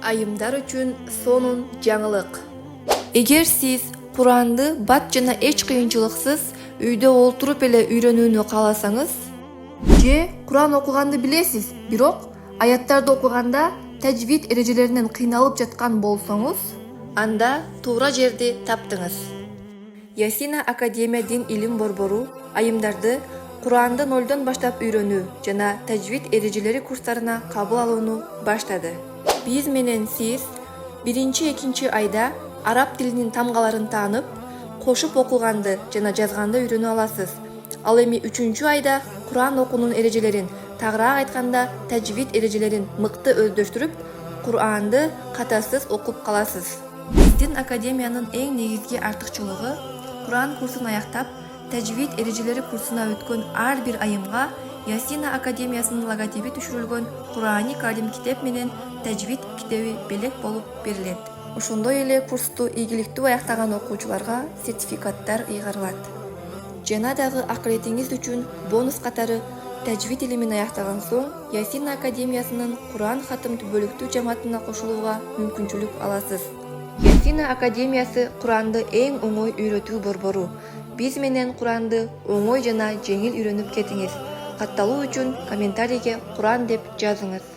Айымдар үчүн сонун жаңылык. Эгер сиз Куранды бат жана эч кыйынчылыксыз үйдө олтуруп эле үйрөнүүнү кааласаңыз, же Куран окуганды билесиз, бирок аяттарды окуганда тажвид эрежелеринен кыйналып жаткан болсоңуз, анда туура жерди таптыңыз. Ясина Академия Дин Илим борбору айымдарды Куранды нолдон баштап үйрөнүү жана тажвид эрежелери курстарына кабыл алууну баштады. Биз менен сиз 1-2 айда араб тилинин тамгаларын таанып, кошуп окуганды жана жазганды үйрөнө аласыз. Ал эми 3 айда Куран окуунун эрежелерин, тагыраак айтканда тажвид эрежелерин мыкты өздөштүрүп, Куранды катасыз окуп каласыз. Биздин академиянын эң негизги артыкчылыгы Куран курсун аяктап, тажвид эрежелери курсуна өткөн ар бир айымга Ясина Академиясынын логотипи түшүрүлгөн Курани Карим китеп менен тажвид китеби белек болуп берилет. Ошондой эле курсту ийгиликтүү аяктаган окуучуларга сертификаттар ыйгарылат. Жана дагы акылетиңиз үчүн бонус катары тажвид илимин аяктаган соң Ясина Академиясынын Куран хатым түбөлүктүү жамаатына кошулууга мүмкүнчүлүк аласыз. Ясина Академиясы Куранды эң оңой үйрөтүү борбору. Биз менен Куранды оңой жана жеңил үйрөнүп кетиңиз. Катталуу үчүн комментарийге Куран деп жазыңыз.